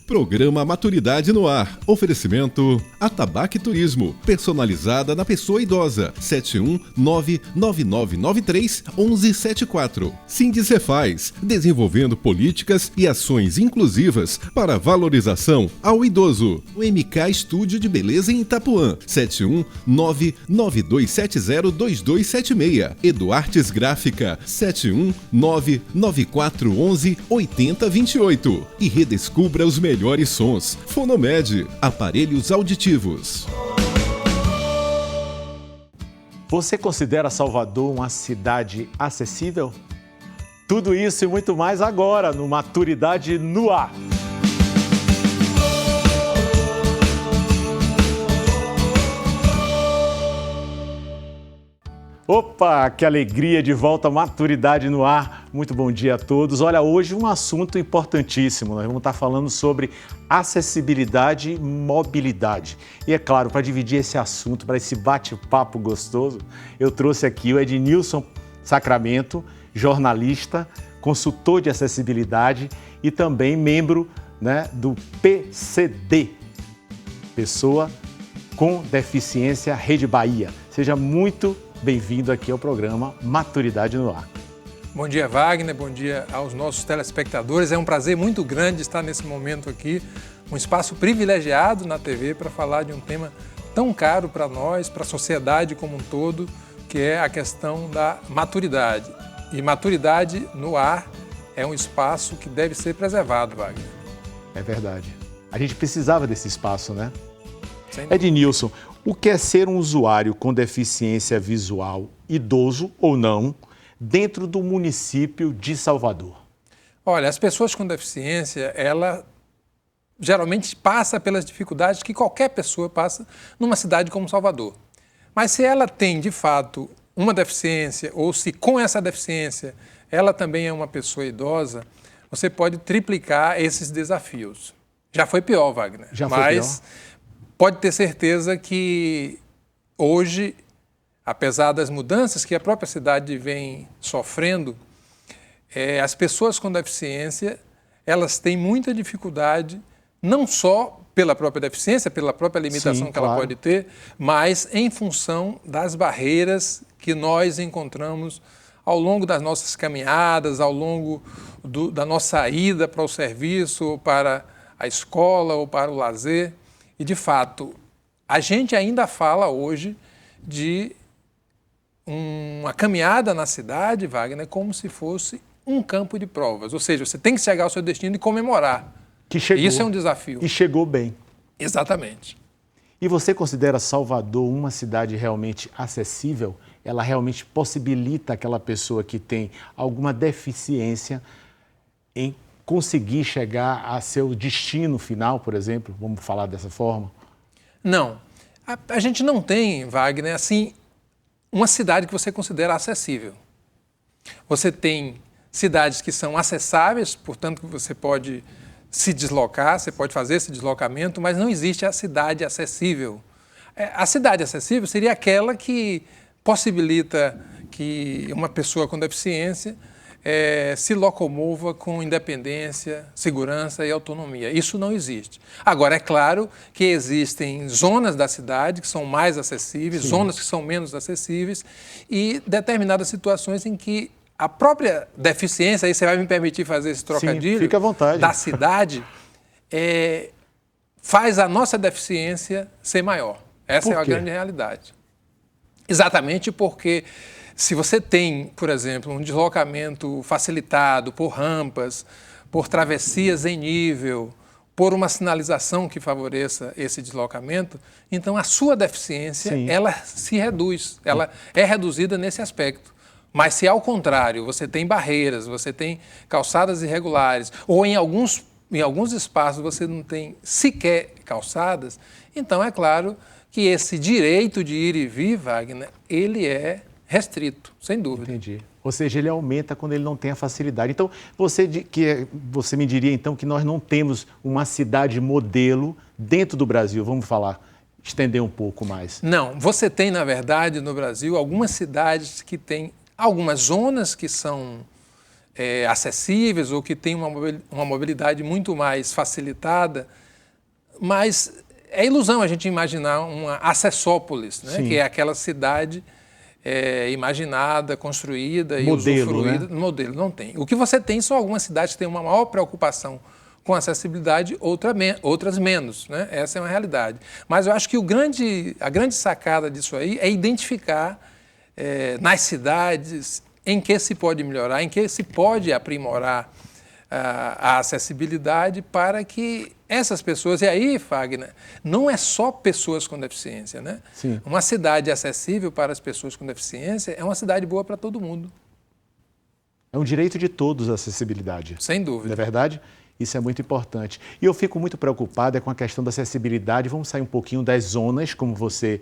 Programa Maturidade no Ar. Oferecimento Atabaque Turismo. Personalizada na pessoa idosa. 71999931174. Sindicefaz. Desenvolvendo políticas e ações inclusivas para valorização ao idoso. O MK Estúdio de Beleza em Itapuã. 71992702276. Eduartes Gráfica. 71994118028. E redescubra os melhores sons. Fonomed, aparelhos auditivos. Você considera Salvador uma cidade acessível? Tudo isso e muito mais agora no Maturidade no Ar. Opa, que alegria de volta, Maturidade no Ar. Muito bom dia a todos. Olha, hoje um assunto importantíssimo. Nós vamos estar falando sobre acessibilidade e mobilidade. E é claro, para dividir esse assunto, para esse bate-papo gostoso, eu trouxe aqui o Ednilson Sacramento, jornalista, consultor de acessibilidade e também membro, do PCD, Pessoa com Deficiência Rede Bahia. Seja muito bem-vindo aqui ao programa Maturidade no Ar. Bom dia, Wagner. Bom dia aos nossos telespectadores. É um prazer muito grande estar nesse momento aqui, um espaço privilegiado na TV para falar de um tema tão caro para nós, para a sociedade como um todo, que é a questão da maturidade. E maturidade no ar é um espaço que deve ser preservado, Wagner. É verdade. A gente precisava desse espaço, né? Ednilson, o que é ser um usuário com deficiência visual, idoso ou não, dentro do município de Salvador? Olha, as pessoas com deficiência, ela geralmente passa pelas dificuldades que qualquer pessoa passa numa cidade como Salvador. Mas se ela tem, de fato, uma deficiência, ou se com essa deficiência ela também é uma pessoa idosa, você pode triplicar esses desafios. Já foi pior, Wagner. Já foi pior. Pode ter certeza que hoje, apesar das mudanças que a própria cidade vem sofrendo, as pessoas com deficiência, elas têm muita dificuldade, não só pela própria deficiência, pela própria limitação que ela pode ter, mas em função das barreiras que nós encontramos ao longo das nossas caminhadas, ao longo da nossa ida para o serviço, ou para a escola, ou para o lazer. E, de fato, a gente ainda fala hoje de uma caminhada na cidade, Wagner, como se fosse um campo de provas. Ou seja, você tem que chegar ao seu destino e comemorar. Que chegou. Isso é um desafio. E chegou bem. Exatamente. E você considera Salvador uma cidade realmente acessível? Ela realmente possibilita aquela pessoa que tem alguma deficiência em conseguir chegar a seu destino final, por exemplo? Vamos falar dessa forma? Não. A gente não tem, Wagner, assim, uma cidade que você considera acessível. Você tem cidades que são acessáveis, portanto, que você pode se deslocar, você pode fazer esse deslocamento, mas não existe a cidade acessível. A cidade acessível seria aquela que possibilita que uma pessoa com deficiência se locomova com independência, segurança e autonomia. Isso não existe. Agora, é claro que existem zonas da cidade que são mais acessíveis, sim, zonas que são menos acessíveis e determinadas situações em que a própria deficiência, aí você vai me permitir fazer esse trocadilho, sim, fica à vontade, da cidade, faz a nossa deficiência ser maior. Essa é a grande realidade. Exatamente porque se você tem, por exemplo, um deslocamento facilitado por rampas, por travessias em nível, por uma sinalização que favoreça esse deslocamento, então a sua deficiência, sim, ela se reduz, ela é reduzida nesse aspecto. Mas se ao contrário, você tem barreiras, você tem calçadas irregulares, ou em alguns espaços você não tem sequer calçadas, então é claro que esse direito de ir e vir, Wagner, ele é restrito, sem dúvida. Entendi. Ou seja, ele aumenta quando ele não tem a facilidade. Então, você me diria então que nós não temos uma cidade modelo dentro do Brasil, vamos estender um pouco mais. Não, você tem, na verdade, no Brasil, algumas cidades que têm algumas zonas que são acessíveis ou que têm uma mobilidade muito mais facilitada, mas é ilusão a gente imaginar uma Acessópolis, né? Que é aquela cidade imaginada, construída e usufruída. Né? Modelo, não tem. O que você tem são algumas cidades que têm uma maior preocupação com acessibilidade, outras menos, né? Essa é uma realidade. Mas eu acho que a grande sacada disso aí é identificar nas cidades em que se pode melhorar, em que se pode aprimorar a acessibilidade para que essas pessoas, e aí, Fagner, não é só pessoas com deficiência, né? Sim. Uma cidade acessível para as pessoas com deficiência é uma cidade boa para todo mundo. É um direito de todos a acessibilidade. Sem dúvida. Não é verdade? Isso é muito importante. E eu fico muito preocupado com a questão da acessibilidade. Vamos sair um pouquinho das zonas, como você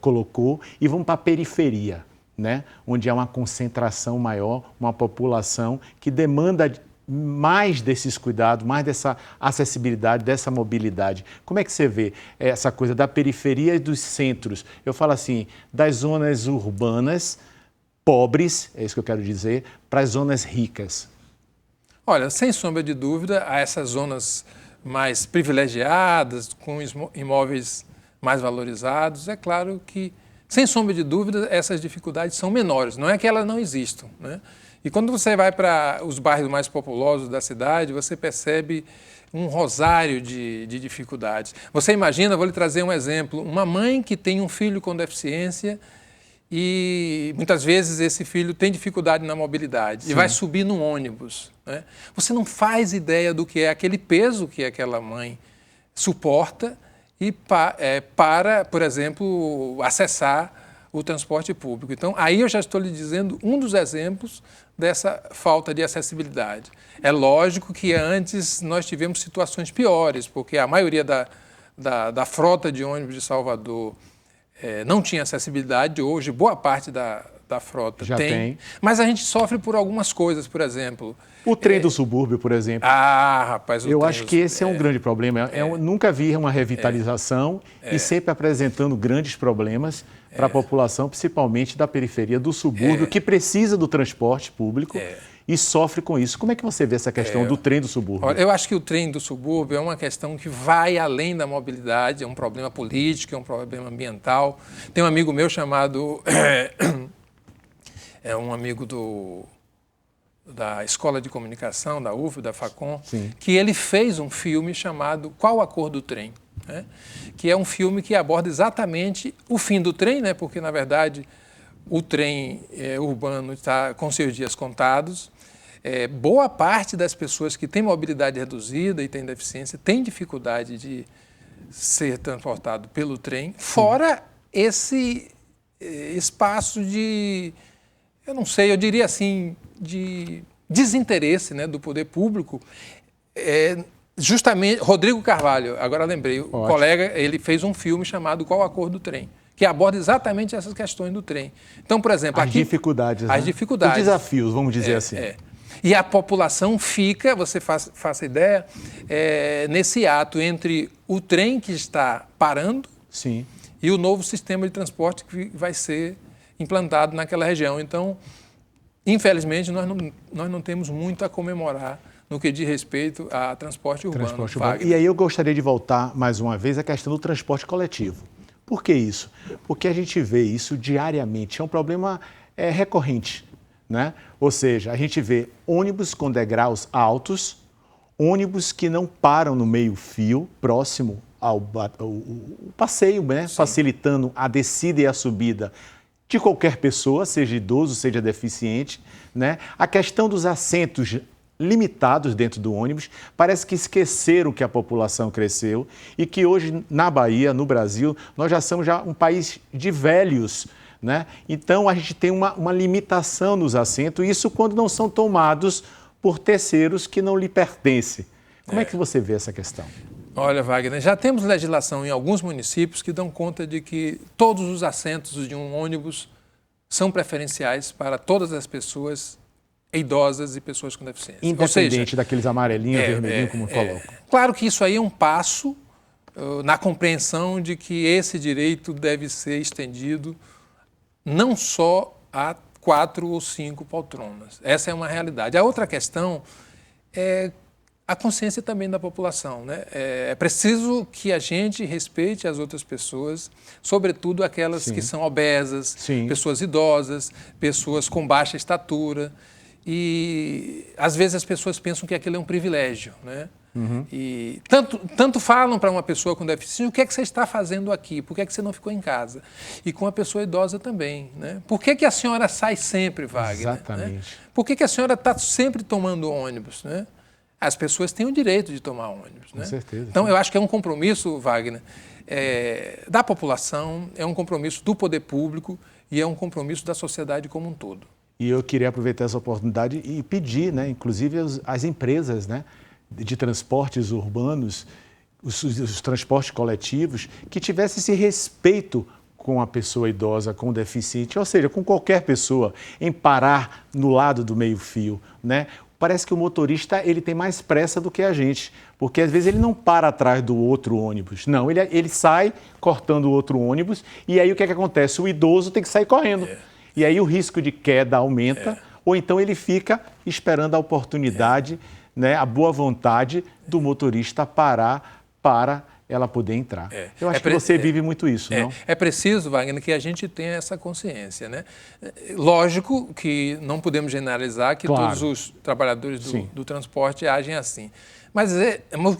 colocou, e vamos para a periferia, né? Onde há uma concentração maior, uma população que demanda mais desses cuidados, mais dessa acessibilidade, dessa mobilidade. Como é que você vê essa coisa da periferia e dos centros? Eu falo assim, das zonas urbanas, pobres, é isso que eu quero dizer, para as zonas ricas. Olha, sem sombra de dúvida, há essas zonas mais privilegiadas, com imóveis mais valorizados. É claro que, sem sombra de dúvida, essas dificuldades são menores. Não é que elas não existam, né? E quando você vai para os bairros mais populosos da cidade, você percebe um rosário de dificuldades. Você imagina, vou lhe trazer um exemplo, uma mãe que tem um filho com deficiência e muitas vezes esse filho tem dificuldade na mobilidade. Sim. E vai subir num ônibus, né? Você não faz ideia do que é aquele peso que aquela mãe suporta e para, por exemplo, acessar o transporte público. Então, aí eu já estou lhe dizendo um dos exemplos dessa falta de acessibilidade. É lógico que antes nós tivemos situações piores, porque a maioria da frota de ônibus de Salvador não tinha acessibilidade. Hoje, boa parte da frota já tem. Mas a gente sofre por algumas coisas, por exemplo. O trem do subúrbio, por exemplo. Ah, rapaz, eu acho que esse é um grande problema. Eu nunca vi uma revitalização e sempre apresentando grandes problemas para a população, principalmente da periferia do subúrbio, que precisa do transporte público e sofre com isso. Como é que você vê essa questão do trem do subúrbio? Olha, eu acho que o trem do subúrbio é uma questão que vai além da mobilidade, é um problema político, é um problema ambiental. Tem um amigo meu chamado... é um amigo da Escola de Comunicação, da UF, da Facom, Sim. que ele fez um filme chamado Qual a Cor do Trem? Né? Que é um filme que aborda exatamente o fim do trem, né? Porque, na verdade, o trem urbano está com seus dias contados. Boa parte das pessoas que têm mobilidade reduzida e têm deficiência tem dificuldade de ser transportado pelo trem, fora esse espaço de... eu não sei, eu diria assim, de desinteresse, né, do poder público. Justamente, Rodrigo Carvalho, agora lembrei, o colega, ele fez um filme chamado Qual a Cor do Trem? Que aborda exatamente essas questões do trem. Então, por exemplo... As dificuldades, as dificuldades. Os desafios, vamos dizer assim. E a população fica, você faça ideia, nesse ato entre o trem que está parando Sim. e o novo sistema de transporte que vai ser implantado naquela região. Então, infelizmente, nós não temos muito a comemorar no que diz respeito a transporte urbano. E aí eu gostaria de voltar mais uma vez à questão do transporte coletivo. Por que isso? Porque a gente vê isso diariamente, é um problema recorrente, né? Ou seja, a gente vê ônibus com degraus altos, ônibus que não param no meio-fio, próximo ao passeio, né? Facilitando a descida e a subida de qualquer pessoa, seja idoso, seja deficiente, né? A questão dos assentos limitados dentro do ônibus, parece que esqueceram que a população cresceu e que hoje na Bahia, no Brasil, nós já somos um país de velhos, né? Então a gente tem uma limitação nos assentos, e isso quando não são tomados por terceiros que não lhe pertencem. Como é que você vê essa questão? Olha, Wagner, já temos legislação em alguns municípios que dão conta de que todos os assentos de um ônibus são preferenciais para todas as pessoas idosas e pessoas com deficiência. Independente daqueles amarelinhos, vermelhinhos, como falou. Claro que isso aí é um passo na compreensão de que esse direito deve ser estendido não só a 4 ou 5 poltronas. Essa é uma realidade. A outra questão é a consciência também da população, né? É preciso que a gente respeite as outras pessoas, sobretudo aquelas Sim. que são obesas, Sim. pessoas idosas, pessoas com baixa estatura. E, às vezes, as pessoas pensam que aquilo é um privilégio, né? Uhum. E tanto falam para uma pessoa com deficiência, o que é que você está fazendo aqui? Por que é que você não ficou em casa? E com a pessoa idosa também, né? Por que a senhora sai sempre, Wagner? Exatamente. Né? Por que a senhora está sempre tomando ônibus, né? As pessoas têm o direito de tomar ônibus, né? Com certeza. Então, sim. eu acho que é um compromisso, Wagner, da população, é um compromisso do poder público e é um compromisso da sociedade como um todo. E eu queria aproveitar essa oportunidade e pedir, né, inclusive as empresas, né, de transportes urbanos, os transportes coletivos, que tivessem esse respeito com a pessoa idosa, com o deficiente, ou seja, com qualquer pessoa, em parar no lado do meio-fio, né? Parece que o motorista ele tem mais pressa do que a gente, porque às vezes ele não para atrás do outro ônibus. Não, ele sai cortando o outro ônibus e aí o que é que acontece? O idoso tem que sair correndo. E aí o risco de queda aumenta, ou então ele fica esperando a oportunidade, né, a boa vontade do motorista parar para ela poder entrar. Eu acho que você vive muito isso, não? É preciso, Wagner, que a gente tenha essa consciência, né? Lógico que não podemos generalizar que todos os trabalhadores do transporte agem assim. Mas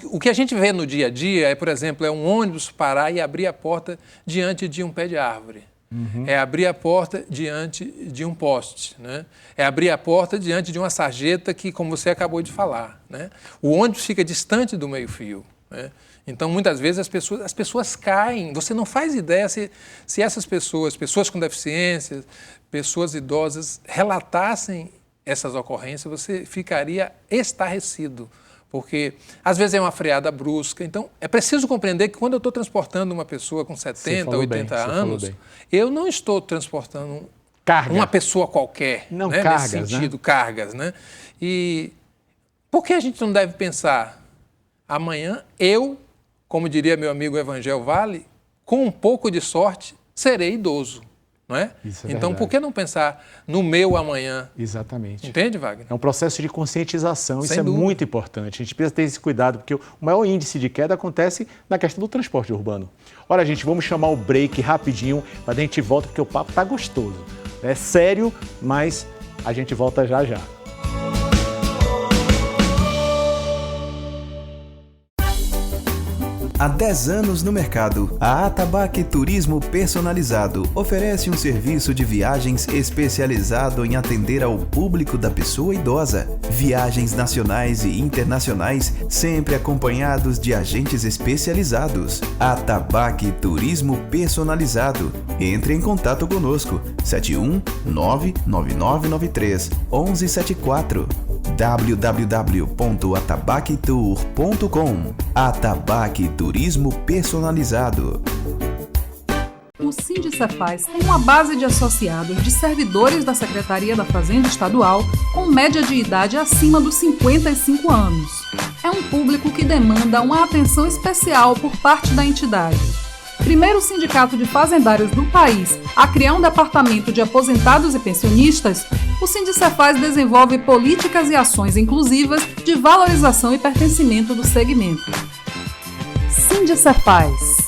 o que a gente vê no dia a dia é, por exemplo, um ônibus parar e abrir a porta diante de um pé de árvore. Uhum. É abrir a porta diante de um poste, né? É abrir a porta diante de uma sarjeta que, como você acabou de falar, né? O ônibus fica distante do meio-fio, né? Então, muitas vezes, as pessoas caem. Você não faz ideia se essas pessoas com deficiência, pessoas idosas, relatassem essas ocorrências, você ficaria estarrecido. Porque, às vezes, é uma freada brusca. Então, é preciso compreender que quando eu estou transportando uma pessoa com 70, 80 anos, eu não estou transportando uma pessoa qualquer, não, né? Cargas, nesse sentido, né? cargas. Né? E por que a gente não deve pensar, amanhã como diria meu amigo Evangel Vale, com um pouco de sorte, serei idoso. Não é? Então, verdade. Por que não pensar no meu amanhã? Exatamente. Entende, Wagner? É um processo de conscientização, Sem isso dúvida. É muito importante. A gente precisa ter esse cuidado, porque o maior índice de queda acontece na questão do transporte urbano. Olha, gente, vamos chamar o break rapidinho, para a gente volta, porque o papo tá gostoso. É sério, mas a gente volta já já. Há 10 anos no mercado, a Atabaque Turismo Personalizado oferece um serviço de viagens especializado em atender ao público da pessoa idosa. Viagens nacionais e internacionais, sempre acompanhados de agentes especializados. Atabaque Turismo Personalizado. Entre em contato conosco, 71999931174. www.atabaquetour.com. Atabaque Turismo Personalizado. O Sindicefaz tem uma base de associados de servidores da Secretaria da Fazenda Estadual com média de idade acima dos 55 anos. É um público que demanda uma atenção especial por parte da entidade. Primeiro sindicato de fazendários do país a criar um departamento de aposentados e pensionistas, o Sindicefaz desenvolve políticas e ações inclusivas de valorização e pertencimento do segmento. Sindicefaz.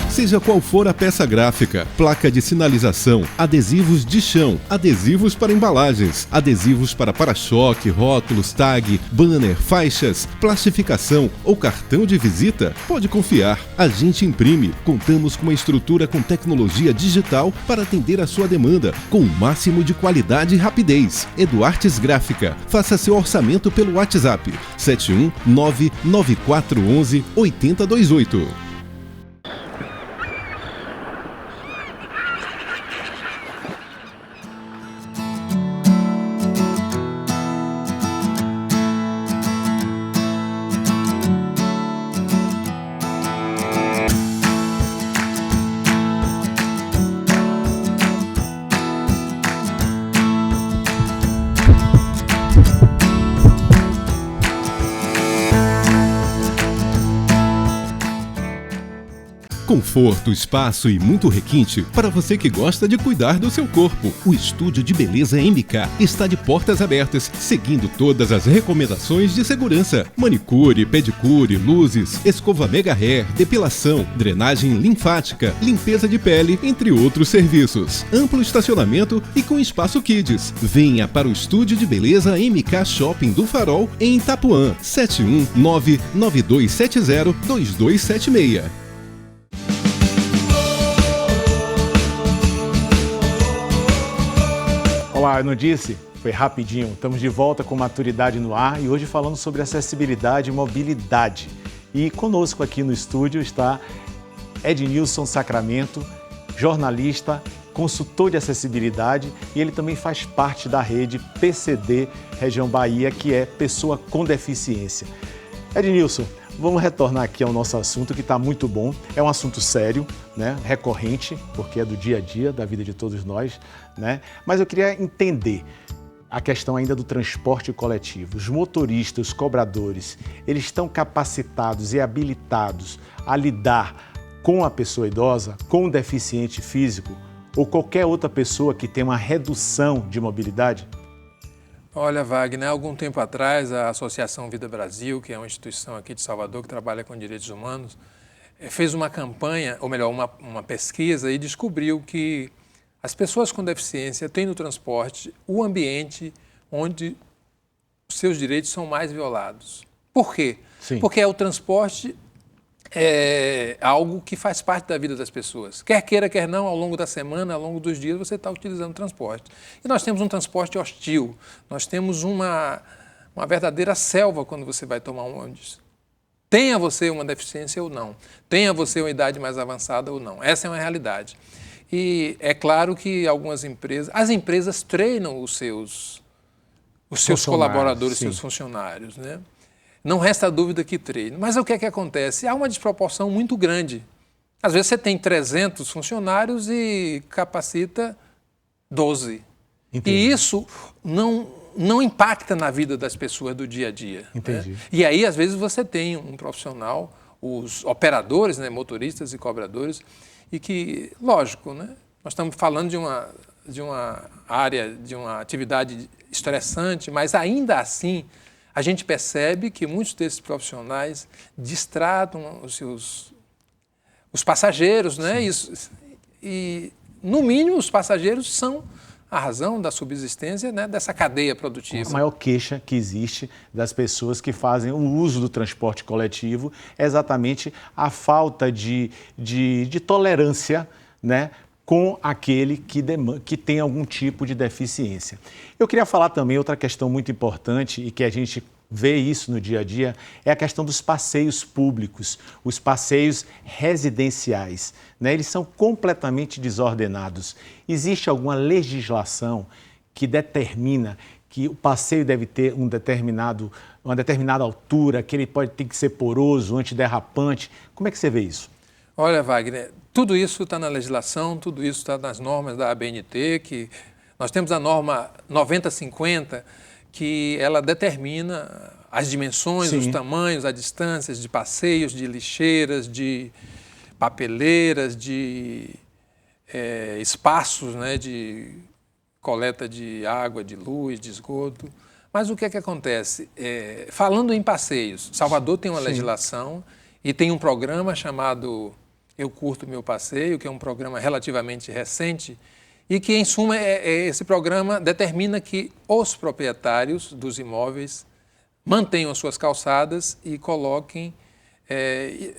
Seja qual for a peça gráfica, placa de sinalização, adesivos de chão, adesivos para embalagens, adesivos para para-choque, rótulos, tag, banner, faixas, plastificação ou cartão de visita, pode confiar. A gente imprime. Contamos com uma estrutura com tecnologia digital para atender a sua demanda, com o máximo de qualidade e rapidez. Eduartes Gráfica. Faça seu orçamento pelo WhatsApp 71994118028. Conforto, espaço e muito requinte para você que gosta de cuidar do seu corpo. O Estúdio de Beleza MK está de portas abertas, seguindo todas as recomendações de segurança. Manicure, pedicure, luzes, escova mega hair, depilação, drenagem linfática, limpeza de pele, entre outros serviços. Amplo estacionamento e com espaço kids. Venha para o Estúdio de Beleza MK Shopping do Farol, em Itapuã, 71992702276. Olá, eu não disse? Foi rapidinho. Estamos de volta com Maturidade no Ar e hoje falando sobre acessibilidade e mobilidade. E conosco aqui no estúdio está Ednilson Sacramento, jornalista, consultor de acessibilidade, e ele também faz parte da rede PCD Região Bahia, que é Pessoa com Deficiência. Ednilson, vamos retornar aqui ao nosso assunto, que está muito bom. É um assunto sério, né? Recorrente, porque é do dia a dia, da vida de todos nós, né? Mas eu queria entender a questão ainda do transporte coletivo. Os motoristas, os cobradores, eles estão capacitados e habilitados a lidar com a pessoa idosa, com o deficiente físico ou qualquer outra pessoa que tenha uma redução de mobilidade? Olha, Wagner, há algum tempo atrás, a Associação Vida Brasil, que é uma instituição aqui de Salvador que trabalha com direitos humanos, fez uma campanha, ou melhor, uma pesquisa e descobriu que as pessoas com deficiência têm no transporte o ambiente onde seus direitos são mais violados. Por quê? Sim. Porque o transporte é algo que faz parte da vida das pessoas. Quer queira, quer não, ao longo da semana, ao longo dos dias, você está utilizando o transporte. E nós temos um transporte hostil, nós temos uma verdadeira selva quando você vai tomar um ônibus. Tenha você uma deficiência ou não, tenha você uma idade mais avançada ou não. Essa é uma realidade. E é claro que algumas empresas, as empresas treinam os seus colaboradores, sim, seus funcionários, né? Não resta dúvida que treino. Mas o que é que acontece? Há uma desproporção muito grande. Às vezes você tem 300 funcionários e capacita 12. Entendi. E isso não impacta na vida das pessoas do dia a dia. Entendi. Né? E aí, às vezes, você tem um profissional, os operadores, né, motoristas e cobradores, e que, lógico, né, nós estamos falando de uma área, de uma atividade estressante, mas ainda assim, a gente percebe que muitos desses profissionais distratam os passageiros, né? E, no mínimo, os passageiros são a razão da subsistência, né, dessa cadeia produtiva. A maior queixa que existe das pessoas que fazem o uso do transporte coletivo é exatamente a falta de tolerância, né, com aquele que tem algum tipo de deficiência. Eu queria falar também outra questão muito importante e que a gente vê isso no dia a dia, é a questão dos passeios públicos, os passeios residenciais, né? Eles são completamente desordenados. Existe alguma legislação que determina que o passeio deve ter uma determinada altura, que ele ter que ser poroso, antiderrapante? Como é que você vê isso? Olha, Wagner, tudo isso está na legislação, tudo isso está nas normas da ABNT, que nós temos a norma 9050, que ela determina as dimensões, Sim, os tamanhos, as distâncias de passeios, de lixeiras, de papeleiras, de espaços, né, de coleta de água, de luz, de esgoto. Mas o que é que acontece? Falando em passeios, Salvador tem uma Sim. legislação e tem um programa chamado Eu Curto Meu Passeio, que é um programa relativamente recente, e que, em suma, esse programa determina que os proprietários dos imóveis mantenham as suas calçadas e coloquem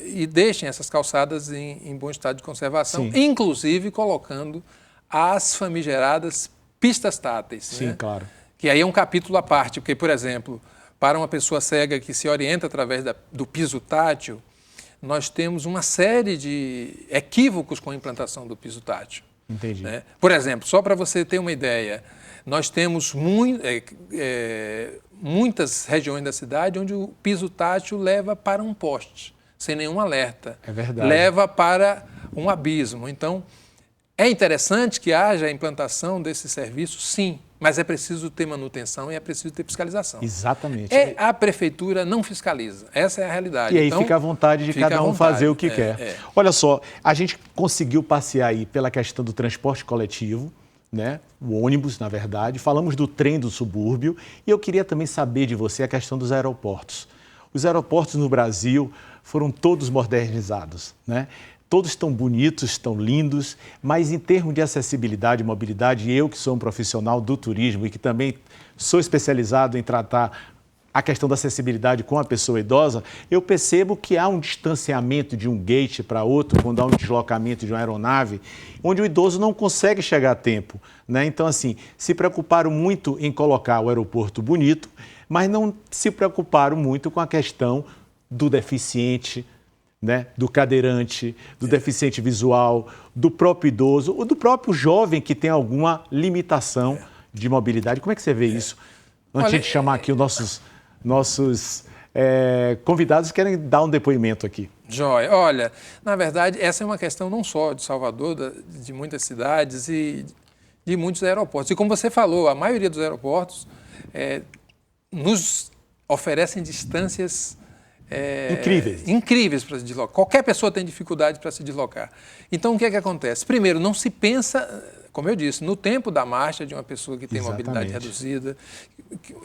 e deixem essas calçadas em bom estado de conservação, Sim. inclusive colocando as famigeradas pistas táteis. Sim, né? claro. Que aí é um capítulo à parte, porque, por exemplo, para uma pessoa cega que se orienta através do piso tátil, nós temos uma série de equívocos com a implantação do piso tátil. Entendi. Né? Por exemplo, só para você ter uma ideia, nós temos muitas regiões da cidade onde o piso tátil leva para um poste, sem nenhum alerta. É verdade. Leva para um abismo. Então, é interessante que haja a implantação desse serviço, sim, mas é preciso ter manutenção e é preciso ter fiscalização. Exatamente. A prefeitura não fiscaliza, essa é a realidade. E aí então, fica à vontade de cada um fazer o que quer. Olha só, a gente conseguiu passear aí pela questão do transporte coletivo, né? O ônibus, na verdade, falamos do trem do subúrbio e eu queria também saber de você a questão dos aeroportos. Os aeroportos no Brasil foram todos modernizados, né? Todos estão bonitos, estão lindos, mas em termos de acessibilidade e mobilidade, eu que sou um profissional do turismo e que também sou especializado em tratar a questão da acessibilidade com a pessoa idosa, eu percebo que há um distanciamento de um gate para outro, quando há um deslocamento de uma aeronave, onde o idoso não consegue chegar a tempo, né? Então, assim, se preocuparam muito em colocar o aeroporto bonito, mas não se preocuparam muito com a questão do deficiente, né? Do cadeirante, do deficiente visual, do próprio idoso, ou do próprio jovem que tem alguma limitação de mobilidade. Como é que você vê isso? Antes de chamar aqui os nossos convidados que querem dar um depoimento aqui. Joia. Olha, na verdade, essa é uma questão não só de Salvador, de muitas cidades e de muitos aeroportos. E como você falou, a maioria dos aeroportos nos oferecem distâncias incríveis para se deslocar. Qualquer pessoa tem dificuldade para se deslocar. Então, o que é que acontece? Primeiro, não se pensa, como eu disse, no tempo da marcha de uma pessoa que tem mobilidade reduzida,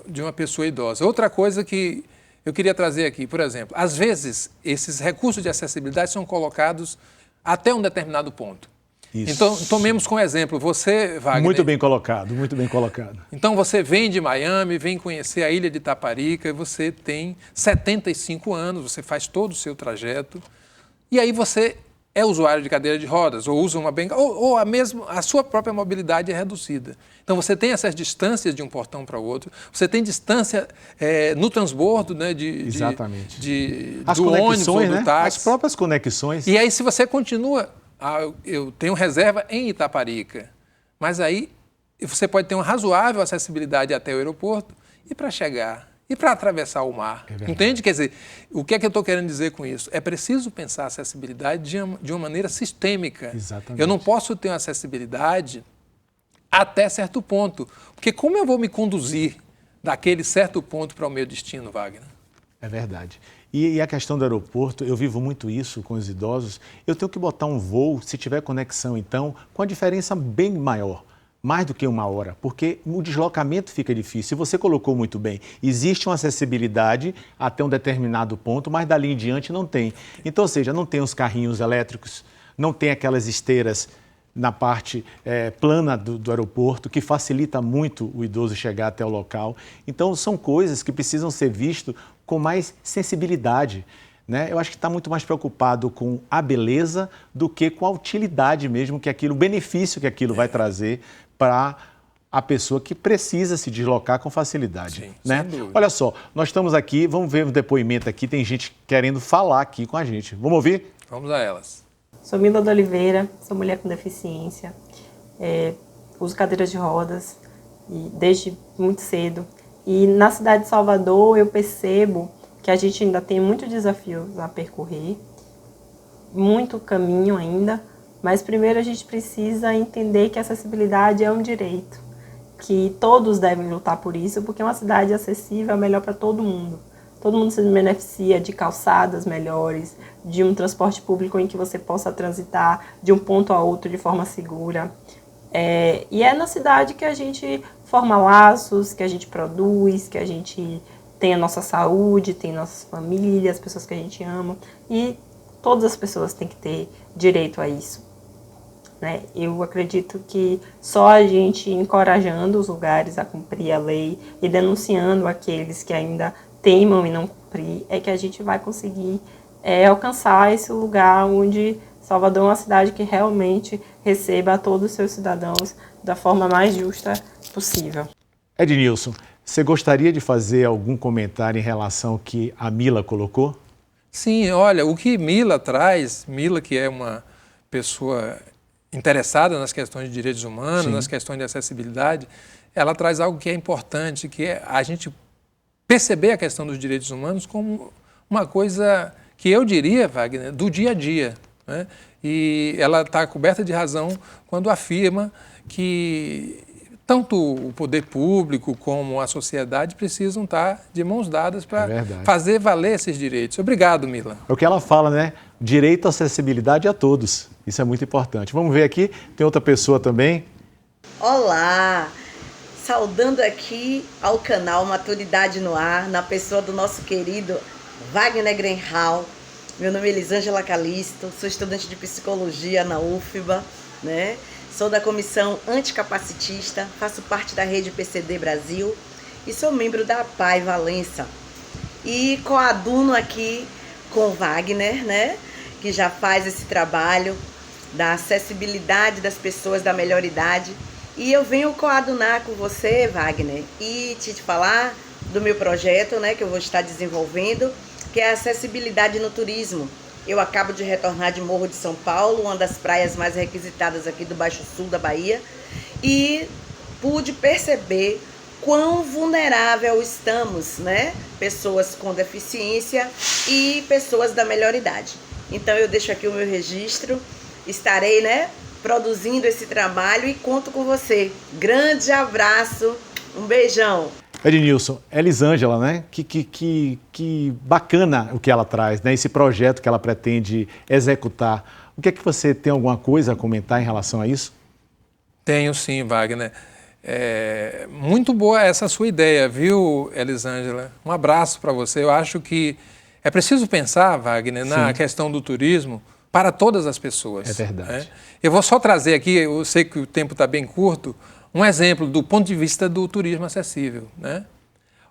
de uma pessoa idosa. Outra coisa que eu queria trazer aqui, por exemplo, às vezes esses recursos de acessibilidade são colocados até um determinado ponto. Isso. Então, tomemos como exemplo, você, Wagner... Muito bem colocado, muito bem colocado. Então, você vem de Miami, vem conhecer a ilha de Itaparica, você tem 75 anos, você faz todo o seu trajeto, e aí você é usuário de cadeira de rodas, ou usa uma bengala, ou a sua própria mobilidade é reduzida. Então, você tem essas distâncias de um portão para o outro, você tem distância no transbordo, né, Exatamente. Do ônibus ou do táxi. As próprias conexões. E aí, se você continua... eu tenho reserva em Itaparica, mas aí você pode ter uma razoável acessibilidade até o aeroporto e para chegar, e para atravessar o mar. Entende? Quer dizer, o que é que eu estou querendo dizer com isso? É preciso pensar a acessibilidade de uma maneira sistêmica. Exatamente. Eu não posso ter uma acessibilidade até certo ponto, porque como eu vou me conduzir daquele certo ponto para o meu destino, Wagner? É verdade. E a questão do aeroporto, eu vivo muito isso com os idosos, eu tenho que botar um voo, se tiver conexão então, com a diferença bem maior, mais do que 1 hora, porque o deslocamento fica difícil. Você colocou muito bem, existe uma acessibilidade até um determinado ponto, mas dali em diante não tem. Então, ou seja, não tem os carrinhos elétricos, não tem aquelas esteiras na parte plana do aeroporto, que facilita muito o idoso chegar até o local. Então, são coisas que precisam ser vistas com mais sensibilidade, né? Eu acho que está muito mais preocupado com a beleza do que com a utilidade mesmo, o benefício que aquilo vai trazer para a pessoa que precisa se deslocar com facilidade. Sim, né? sem dúvida. Olha só, nós estamos aqui, vamos ver o depoimento aqui, tem gente querendo falar aqui com a gente. Vamos ouvir? Vamos a elas. Sou Mila de Oliveira, sou mulher com deficiência, uso cadeiras de rodas desde muito cedo. E na cidade de Salvador eu percebo que a gente ainda tem muitos desafios a percorrer, muito caminho ainda, mas primeiro a gente precisa entender que a acessibilidade é um direito, que todos devem lutar por isso, porque uma cidade acessível é melhor para todo mundo. Todo mundo se beneficia de calçadas melhores, de um transporte público em que você possa transitar de um ponto a outro de forma segura. E é na cidade que a gente forma laços, que a gente produz, que a gente tem a nossa saúde, tem nossas famílias, as pessoas que a gente ama. E todas as pessoas têm que ter direito a isso, né? Eu acredito que só a gente encorajando os lugares a cumprir a lei e denunciando aqueles que ainda teimam em não cumprir, é que a gente vai conseguir alcançar esse lugar onde Salvador é uma cidade que realmente receba a todos os seus cidadãos da forma mais justa possível. Ednilson, você gostaria de fazer algum comentário em relação ao que a Mila colocou? Sim, olha, o que Mila traz, Mila que é uma pessoa interessada nas questões de direitos humanos, Sim. nas questões de acessibilidade, ela traz algo que é importante, que é a gente perceber a questão dos direitos humanos como uma coisa que eu diria, Wagner, do dia a dia, né? E ela está coberta de razão quando afirma que tanto o poder público como a sociedade precisam estar de mãos dadas para fazer valer esses direitos. Obrigado, Mila. É o que ela fala, né? Direito à acessibilidade a todos. Isso é muito importante. Vamos ver aqui, tem outra pessoa também. Olá! Saudando aqui ao canal Maturidade no Ar, na pessoa do nosso querido Wagner Greenhalgh. Meu nome é Elisângela Calisto, sou estudante de psicologia na UFBA, né? Sou da comissão anticapacitista, faço parte da rede PCD Brasil e sou membro da APAI Valença. E coaduno aqui com o Wagner, né? Que já faz esse trabalho da acessibilidade das pessoas da melhor idade. E eu venho coadunar com você, Wagner, e te falar do meu projeto, né? Que eu vou estar desenvolvendo, que é a acessibilidade no turismo. Eu acabo de retornar de Morro de São Paulo, uma das praias mais requisitadas aqui do Baixo Sul da Bahia, e pude perceber quão vulnerável estamos, né? Pessoas com deficiência e pessoas da melhor idade. Então eu deixo aqui o meu registro, estarei, né, produzindo esse trabalho e conto com você. Grande abraço, um beijão. Ednilson, Elisângela, né? Que bacana o que ela traz, né? Esse projeto que ela pretende executar. O que é que você tem alguma coisa a comentar em relação a isso? Tenho sim, Wagner. Muito boa essa sua ideia, viu, Elisângela? Um abraço para você. Eu acho que é preciso pensar, Wagner, na questão do turismo para todas as pessoas. É verdade. Né? Eu vou só trazer aqui, eu sei que o tempo está bem curto, um exemplo do ponto de vista do turismo acessível, né?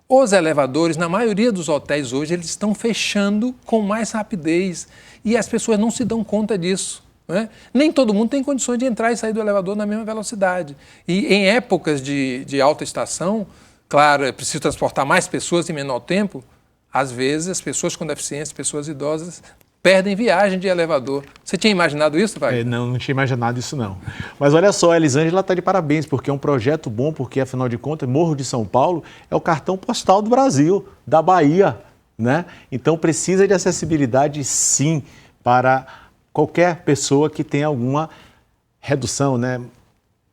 Os elevadores, na maioria dos hotéis hoje, eles estão fechando com mais rapidez e as pessoas não se dão conta disso, né? Nem todo mundo tem condições de entrar e sair do elevador na mesma velocidade. E em épocas de alta estação, claro, é preciso transportar mais pessoas em menor tempo, às vezes as pessoas com deficiência, pessoas idosas, perdem viagem de elevador. Você tinha imaginado isso, Wagner? Não tinha imaginado isso não. Mas olha só, a Elisângela está de parabéns, porque é um projeto bom, porque afinal de contas, Morro de São Paulo é o cartão postal do Brasil, da Bahia, né? Então precisa de acessibilidade sim, para qualquer pessoa que tenha alguma redução, né?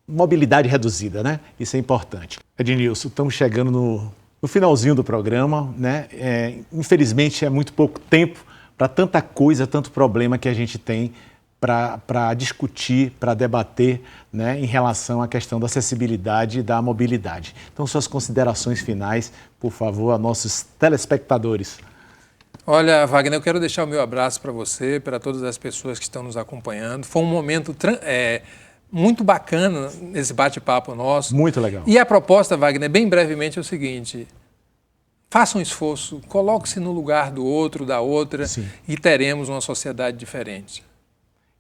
Mobilidade reduzida, né? Isso é importante. Ednilson, estamos chegando no finalzinho do programa, né? Infelizmente é muito pouco tempo para tanta coisa, tanto problema que a gente tem para discutir, para debater, né, em relação à questão da acessibilidade e da mobilidade. Então, suas considerações finais, por favor, a nossos telespectadores. Olha, Wagner, eu quero deixar o meu abraço para você, para todas as pessoas que estão nos acompanhando. Foi um momento muito bacana esse bate-papo nosso. Muito legal. E a proposta, Wagner, bem brevemente é o seguinte: faça um esforço, coloque-se no lugar do outro, da outra, e teremos uma sociedade diferente.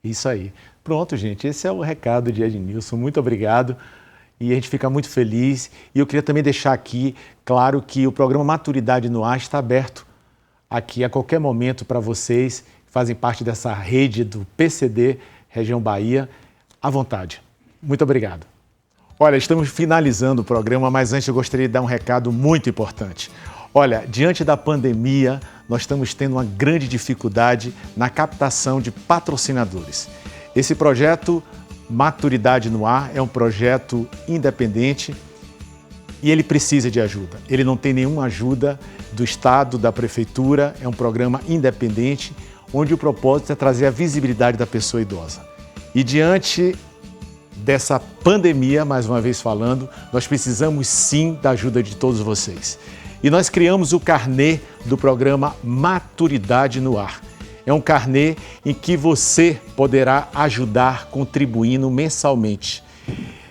Isso aí. Pronto, gente, esse é o recado de Ednilson. Muito obrigado e a gente fica muito feliz. E eu queria também deixar aqui claro que o programa Maturidade no Ar está aberto aqui a qualquer momento para vocês que fazem parte dessa rede do PCD Região Bahia. À vontade. Muito obrigado. Olha, estamos finalizando o programa, mas antes eu gostaria de dar um recado muito importante. Olha, diante da pandemia, nós estamos tendo uma grande dificuldade na captação de patrocinadores. Esse projeto Maturidade no Ar é um projeto independente e ele precisa de ajuda. Ele não tem nenhuma ajuda do Estado, da Prefeitura, é um programa independente, onde o propósito é trazer a visibilidade da pessoa idosa. E diante dessa pandemia, mais uma vez falando, nós precisamos sim da ajuda de todos vocês. E nós criamos o carnê do programa Maturidade no Ar. É um carnê em que você poderá ajudar contribuindo mensalmente.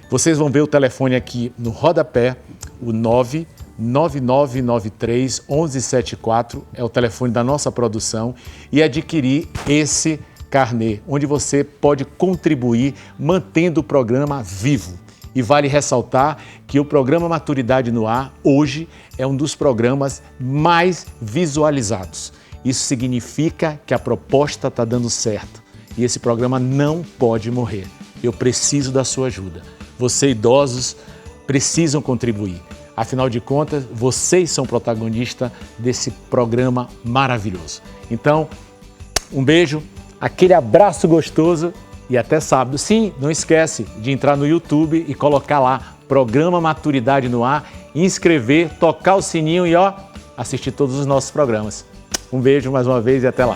Vocês vão ver o telefone aqui no rodapé, o 99993 1174, é o telefone da nossa produção, e adquirir esse carnê, onde você pode contribuir mantendo o programa vivo. E vale ressaltar que o programa Maturidade no Ar, hoje, é um dos programas mais visualizados. Isso significa que a proposta está dando certo. E esse programa não pode morrer. Eu preciso da sua ajuda. Vocês, idosos, precisam contribuir. Afinal de contas, vocês são protagonistas desse programa maravilhoso. Então, um beijo, aquele abraço gostoso. E até sábado. Sim, não esquece de entrar no YouTube e colocar lá Programa Maturidade no Ar, inscrever, tocar o sininho e assistir todos os nossos programas. Um beijo mais uma vez e até lá.